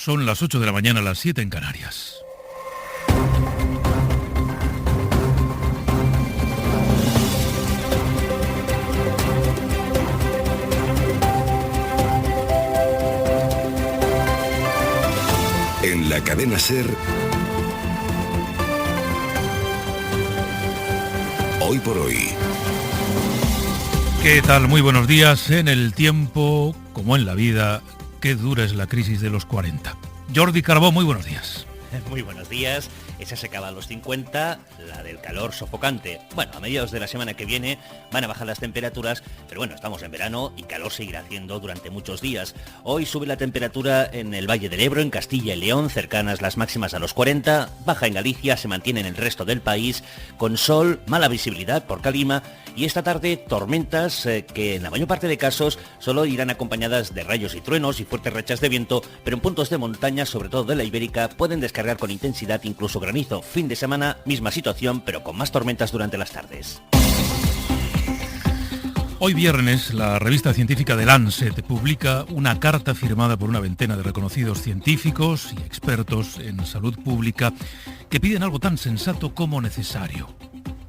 Son las 8 de la mañana, las 7 en Canarias. En la cadena SER, Hoy por Hoy. ¿Qué tal? Muy buenos días. En el tiempo, como en la vida, qué dura es la crisis de los 40. Jordi Carbó, muy buenos días. Muy buenos días. Esa se acaba a los 50, la del calor sofocante. Bueno, a mediados de la semana que viene van a bajar las temperaturas, pero bueno, estamos en verano y calor seguirá haciendo durante muchos días. Hoy sube la temperatura en el Valle del Ebro, en Castilla y León, cercanas las máximas a los 40, baja en Galicia, se mantiene en el resto del país, con sol, mala visibilidad por calima, y esta tarde tormentas que en la mayor parte de casos solo irán acompañadas de rayos y truenos y fuertes rachas de viento, pero en puntos de montaña, sobre todo de la Ibérica, pueden descargar con intensidad incluso granizo. Fin de semana, misma situación, pero con más tormentas durante las tardes. Hoy viernes, la revista científica The Lancet publica una carta firmada por una veintena de reconocidos científicos y expertos en salud pública que piden algo tan sensato como necesario: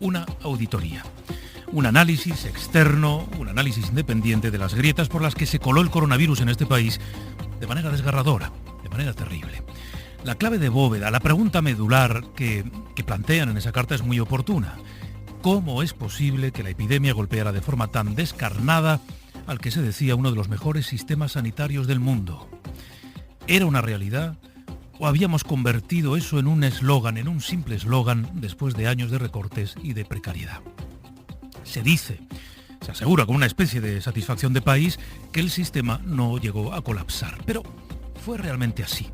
una auditoría. Un análisis externo, un análisis independiente de las grietas por las que se coló el coronavirus en este país de manera desgarradora, de manera terrible. La clave de bóveda, la pregunta medular que plantean en esa carta es muy oportuna. ¿Cómo es posible que la epidemia golpeara de forma tan descarnada al que se decía uno de los mejores sistemas sanitarios del mundo? ¿Era una realidad o habíamos convertido eso en un eslogan, en un simple eslogan, después de años de recortes y de precariedad? Se dice, se asegura con una especie de satisfacción de país, que el sistema no llegó a colapsar. Pero ¿fue realmente así?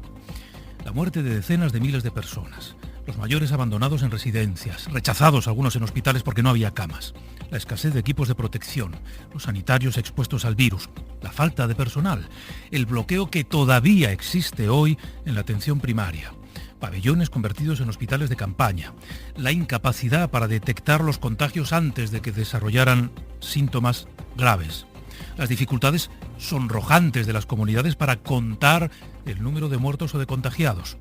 La muerte de decenas de miles de personas, los mayores abandonados en residencias, rechazados algunos en hospitales porque no había camas, la escasez de equipos de protección, los sanitarios expuestos al virus, la falta de personal, el bloqueo que todavía existe hoy en la atención primaria, pabellones convertidos en hospitales de campaña, la incapacidad para detectar los contagios antes de que desarrollaran síntomas graves, las dificultades sonrojantes de las comunidades para contar el número de muertos o de contagiados,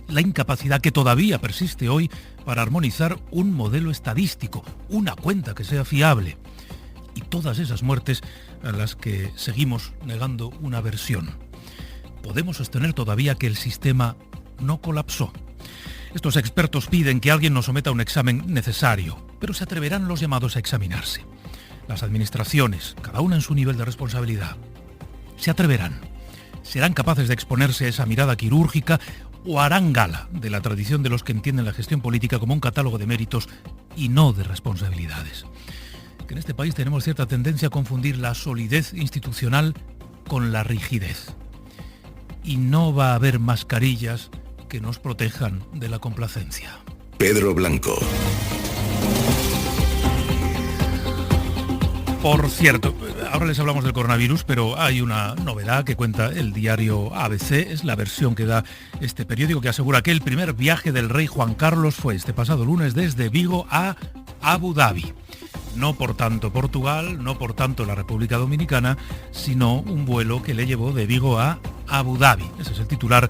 la incapacidad que todavía persiste hoy para armonizar un modelo estadístico, una cuenta que sea fiable, y todas esas muertes a las que seguimos negando una versión. Podemos sostener todavía que el sistema no colapsó. Estos expertos piden que alguien nos someta a un examen necesario, pero ¿se atreverán los llamados a examinarse? Las administraciones, cada una en su nivel de responsabilidad, ¿se atreverán? ¿Serán capaces de exponerse a esa mirada quirúrgica o harán gala de la tradición de los que entienden la gestión política como un catálogo de méritos y no de responsabilidades? Que en este país tenemos cierta tendencia a confundir la solidez institucional con la rigidez. Y no va a haber mascarillas que nos protejan de la complacencia. Pedro Blanco. Por cierto, ahora les hablamos del coronavirus, pero hay una novedad que cuenta el diario ABC, es la versión que da este periódico, que asegura que el primer viaje del rey Juan Carlos fue este pasado lunes desde Vigo a Abu Dhabi. No por tanto Portugal, no por tanto la República Dominicana, sino un vuelo que le llevó de Vigo a Abu Dhabi. Ese es el titular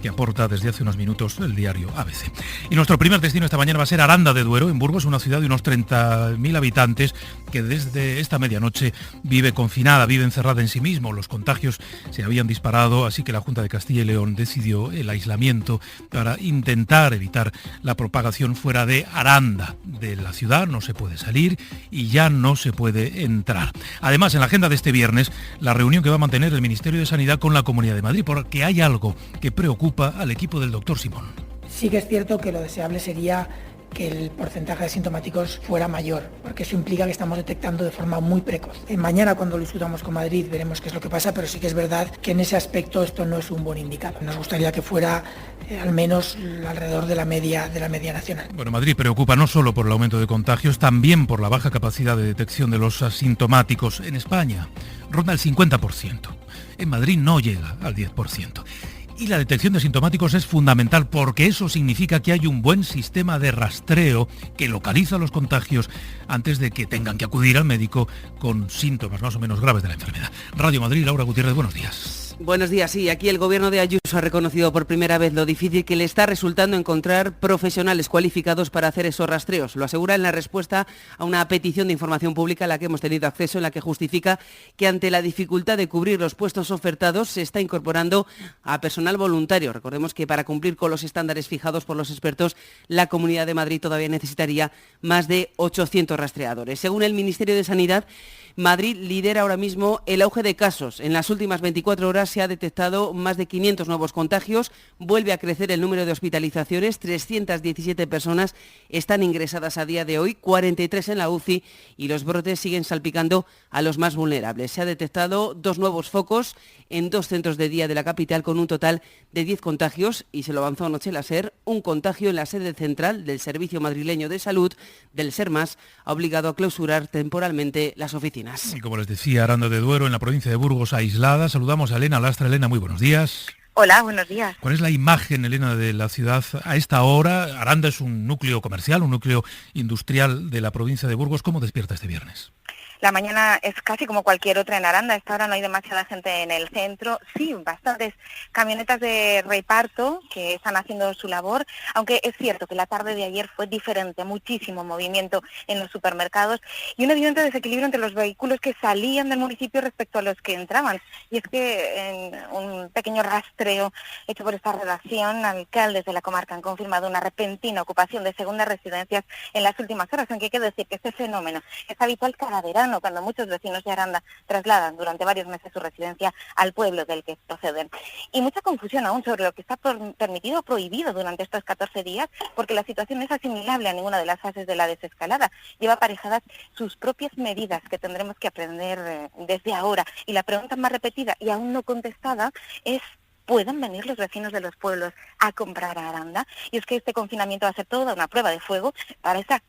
que aporta desde hace unos minutos el diario ABC. Y nuestro primer destino esta mañana va a ser Aranda de Duero, en Burgos, una ciudad de unos 30.000 habitantes que desde esta medianoche vive confinada, vive encerrada en sí mismo. Los contagios se habían disparado, así que la Junta de Castilla y León decidió el aislamiento para intentar evitar la propagación fuera de Aranda. De la ciudad no se puede salir y ya no se puede entrar. Además, en la agenda de este viernes, la reunión que va a mantener el Ministerio de Sanidad con la Comunidad de Madrid, porque hay algo que preocupa al equipo del doctor Simón. Sí que es cierto que lo deseable sería que el porcentaje de sintomáticos fuera mayor, porque eso implica que estamos detectando de forma muy precoz. Mañana, cuando lo discutamos con Madrid, veremos qué es lo que pasa, pero sí que es verdad que en ese aspecto esto no es un buen indicador. Nos gustaría que fuera al menos alrededor de la media nacional. Bueno, Madrid preocupa no solo por el aumento de contagios, también por la baja capacidad de detección de los asintomáticos. En España ronda el 50%. En Madrid no llega al 10%. Y la detección de sintomáticos es fundamental porque eso significa que hay un buen sistema de rastreo que localiza los contagios antes de que tengan que acudir al médico con síntomas más o menos graves de la enfermedad. Radio Madrid, Laura Gutiérrez, buenos días. Buenos días. Sí, aquí el gobierno de Ayuso ha reconocido por primera vez lo difícil que le está resultando encontrar profesionales cualificados para hacer esos rastreos. Lo asegura en la respuesta a una petición de información pública a la que hemos tenido acceso, en la que justifica que ante la dificultad de cubrir los puestos ofertados se está incorporando a personal voluntario. Recordemos que para cumplir con los estándares fijados por los expertos, la Comunidad de Madrid todavía necesitaría más de 800 rastreadores. Según el Ministerio de Sanidad, Madrid lidera ahora mismo el auge de casos. En las últimas 24 horas se ha detectado más de 500 nuevos contagios. Vuelve a crecer el número de hospitalizaciones. 317 personas están ingresadas a día de hoy, 43 en la UCI, y los brotes siguen salpicando a los más vulnerables. Se ha detectado 2 nuevos focos en 2 centros de día de la capital, con un total de 10 contagios, y se lo avanzó anoche la SER. Un contagio en la sede central del Servicio Madrileño de Salud, del SERMAS, ha obligado a clausurar temporalmente las oficinas. Y como les decía, Aranda de Duero, en la provincia de Burgos, aislada. Saludamos a Elena Lastra. Elena, muy buenos días. Hola, buenos días. ¿Cuál es la imagen, Elena, de la ciudad a esta hora? Aranda es un núcleo comercial, un núcleo industrial de la provincia de Burgos. ¿Cómo despierta este viernes? La mañana es casi como cualquier otra en Aranda. A esta hora no hay demasiada gente en el centro. Sí, bastantes camionetas de reparto que están haciendo su labor, aunque es cierto que la tarde de ayer fue diferente, muchísimo movimiento en los supermercados y un evidente desequilibrio entre los vehículos que salían del municipio respecto a los que entraban. Y es que en un pequeño rastreo hecho por esta redacción, alcaldes de la comarca han confirmado una repentina ocupación de segundas residencias en las últimas horas, aunque hay que decir que este fenómeno es habitual cada verano, cuando muchos vecinos de Aranda trasladan durante varios meses su residencia al pueblo del que proceden. Y mucha confusión aún sobre lo que está permitido o prohibido durante estos 14 días, porque la situación no es asimilable a ninguna de las fases de la desescalada. Lleva aparejadas sus propias medidas que tendremos que aprender desde ahora. Y la pregunta más repetida y aún no contestada es: ¿pueden venir los vecinos de los pueblos a comprar a Aranda? Y es que este confinamiento va a ser toda una prueba de fuego para esa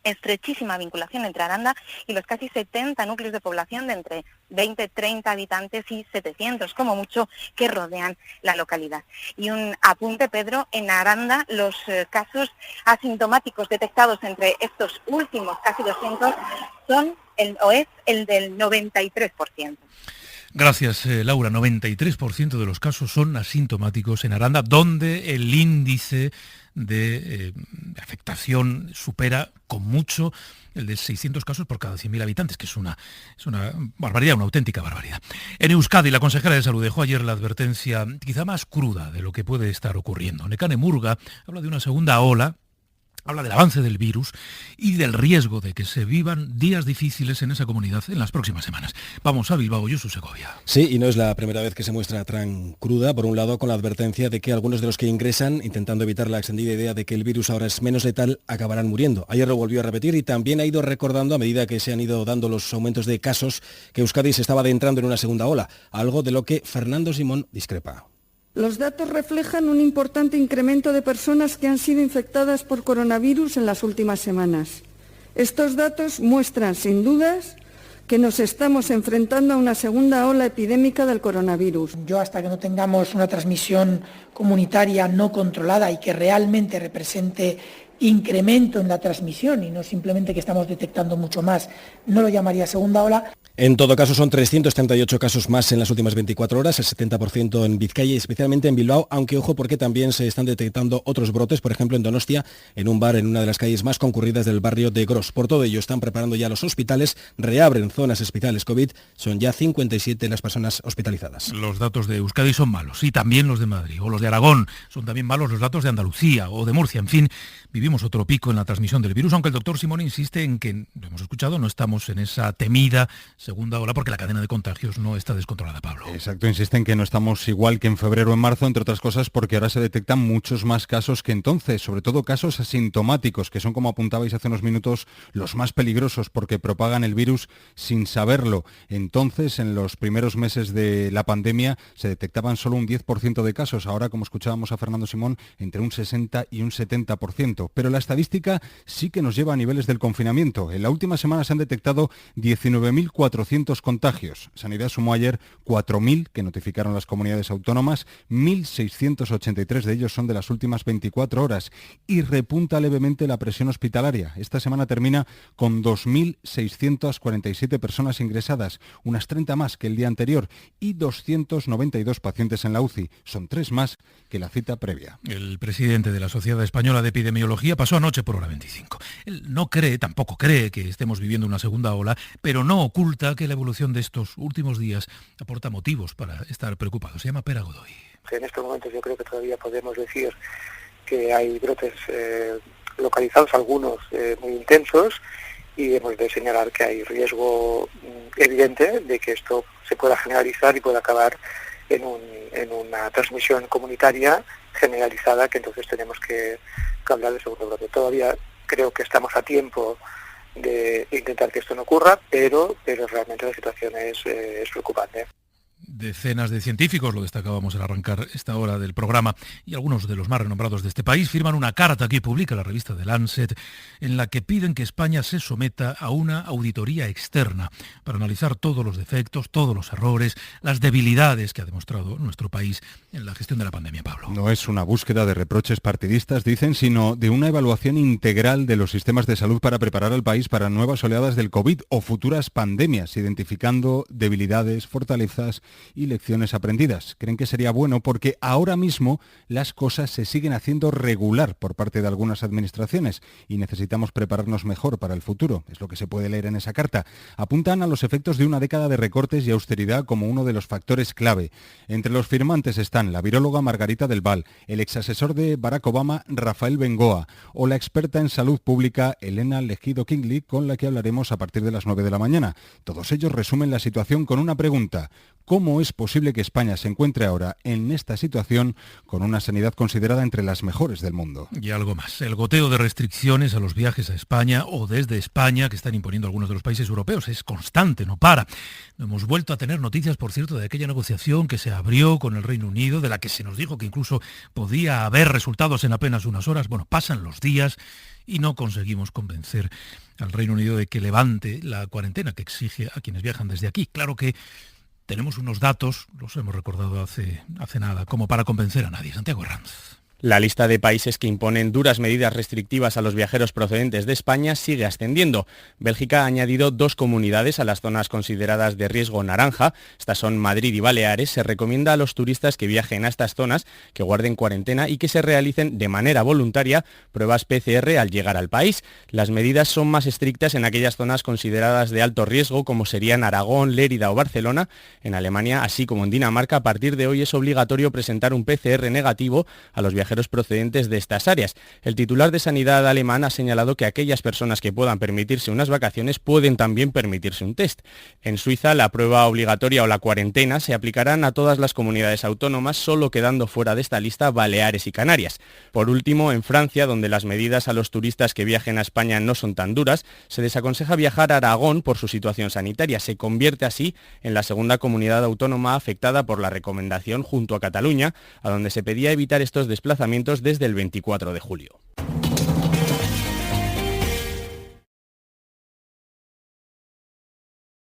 estrechísima vinculación entre Aranda y los casi 70 núcleos de población de entre 20, 30 habitantes y 700, como mucho, que rodean la localidad. Y un apunte, Pedro, en Aranda los casos asintomáticos detectados entre estos últimos casi 200 es el del 93%. Gracias, Laura. 93% de los casos son asintomáticos en Aranda, donde el índice de afectación supera con mucho el de 600 casos por cada 100.000 habitantes, que es una barbaridad, una auténtica barbaridad. En Euskadi, la consejera de Salud dejó ayer la advertencia quizá más cruda de lo que puede estar ocurriendo. Nekane Murga habla de una segunda ola, habla del avance del virus y del riesgo de que se vivan días difíciles en esa comunidad en las próximas semanas. Vamos a Bilbao, Josu Segovia. Sí, y no es la primera vez que se muestra tan cruda, por un lado con la advertencia de que algunos de los que ingresan, intentando evitar la extendida idea de que el virus ahora es menos letal, acabarán muriendo. Ayer lo volvió a repetir y también ha ido recordando, a medida que se han ido dando los aumentos de casos, que Euskadi se estaba adentrando en una segunda ola, algo de lo que Fernando Simón discrepa. Los datos reflejan un importante incremento de personas que han sido infectadas por coronavirus en las últimas semanas. Estos datos muestran, sin dudas, que nos estamos enfrentando a una segunda ola epidémica del coronavirus. Yo, hasta que no tengamos una transmisión comunitaria no controlada y que realmente represente incremento en la transmisión y no simplemente que estamos detectando mucho más, no lo llamaría segunda ola. En todo caso, son 338 casos más en las últimas 24 horas, el 70% en Vizcaya y especialmente en Bilbao, aunque ojo porque también se están detectando otros brotes, por ejemplo en Donostia, en un bar en una de las calles más concurridas del barrio de Gros. Por todo ello, están preparando ya los hospitales, reabren zonas especiales COVID, son ya 57 las personas hospitalizadas. Los datos de Euskadi son malos, y también los de Madrid, o los de Aragón, son también malos los datos de Andalucía o de Murcia, en fin, vivimos otro pico en la transmisión del virus, aunque el doctor Simón insiste en que, lo hemos escuchado, no estamos en esa temida segunda ola porque la cadena de contagios no está descontrolada, Pablo. Exacto, insiste en que no estamos igual que en febrero o en marzo, entre otras cosas porque ahora se detectan muchos más casos que entonces, sobre todo casos asintomáticos, que son, como apuntabais hace unos minutos, los más peligrosos porque propagan el virus sin saberlo. Entonces, en los primeros meses de la pandemia se detectaban solo un 10% de casos, ahora, como escuchábamos a Fernando Simón, entre un 60 y un 70%. Pero la estadística sí que nos lleva a niveles del confinamiento. En la última semana se han detectado 19.400 400 contagios. Sanidad sumó ayer 4.000 que notificaron las comunidades autónomas, 1.683 de ellos son de las últimas 24 horas y repunta levemente la presión hospitalaria. Esta semana termina con 2.647 personas ingresadas, unas 30 más que el día anterior y 292 pacientes en la UCI. Son 3 más que la cita previa. El presidente de la Sociedad Española de Epidemiología pasó anoche por hora 25. Él tampoco cree que estemos viviendo una segunda ola, pero no oculta que la evolución de estos últimos días aporta motivos para estar preocupados. Se llama Pere Godoy. En estos momentos yo creo que todavía podemos decir que hay brotes localizados, algunos muy intensos, y hemos de señalar que hay riesgo evidente de que esto se pueda generalizar y pueda acabar en una transmisión comunitaria generalizada, que entonces tenemos que hablar de segundo brote. Todavía creo que estamos a tiempo de intentar que esto no ocurra, pero realmente la situación es preocupante. Decenas de científicos, lo destacábamos al arrancar esta hora del programa, y algunos de los más renombrados de este país firman una carta que publica la revista The Lancet en la que piden que España se someta a una auditoría externa para analizar todos los defectos, todos los errores, las debilidades que ha demostrado nuestro país en la gestión de la pandemia, Pablo. No es una búsqueda de reproches partidistas, dicen, sino de una evaluación integral de los sistemas de salud para preparar al país para nuevas oleadas del COVID o futuras pandemias, identificando debilidades, fortalezas y lecciones aprendidas. Creen que sería bueno porque ahora mismo las cosas se siguen haciendo regular por parte de algunas administraciones y necesitamos prepararnos mejor para el futuro. Es lo que se puede leer en esa carta. Apuntan a los efectos de una década de recortes y austeridad como uno de los factores clave. Entre los firmantes están la viróloga Margarita del Val, el exasesor de Barack Obama Rafael Bengoa o la experta en salud pública Elena Legido Kingley, con la que hablaremos a partir de las 9 de la mañana. Todos ellos resumen la situación con una pregunta: ¿cómo es posible que España se encuentre ahora en esta situación con una sanidad considerada entre las mejores del mundo? Y algo más, el goteo de restricciones a los viajes a España o desde España que están imponiendo algunos de los países europeos es constante, no para. Hemos vuelto a tener noticias, por cierto, de aquella negociación que se abrió con el Reino Unido, de la que se nos dijo que incluso podía haber resultados en apenas unas horas. Bueno, pasan los días y no conseguimos convencer al Reino Unido de que levante la cuarentena que exige a quienes viajan desde aquí. Claro que tenemos unos datos, los hemos recordado hace nada, como para convencer a nadie. Santiago Herranz. La lista de países que imponen duras medidas restrictivas a los viajeros procedentes de España sigue ascendiendo. Bélgica ha añadido 2 comunidades a las zonas consideradas de riesgo naranja. Estas son Madrid y Baleares. Se recomienda a los turistas que viajen a estas zonas que guarden cuarentena y que se realicen de manera voluntaria pruebas PCR al llegar al país. Las medidas son más estrictas en aquellas zonas consideradas de alto riesgo, como serían Aragón, Lérida o Barcelona. En Alemania, así como en Dinamarca, a partir de hoy es obligatorio presentar un PCR negativo a los viajeros procedentes de estas áreas. El titular de Sanidad alemán ha señalado que aquellas personas que puedan permitirse unas vacaciones pueden también permitirse un test. En Suiza, la prueba obligatoria o la cuarentena se aplicarán a todas las comunidades autónomas, solo quedando fuera de esta lista Baleares y Canarias. Por último, en Francia, donde las medidas a los turistas que viajen a España no son tan duras, se desaconseja viajar a Aragón por su situación sanitaria. Se convierte así en la segunda comunidad autónoma afectada por la recomendación junto a Cataluña, a donde se pedía evitar estos desplazamientos desde el 24 de julio.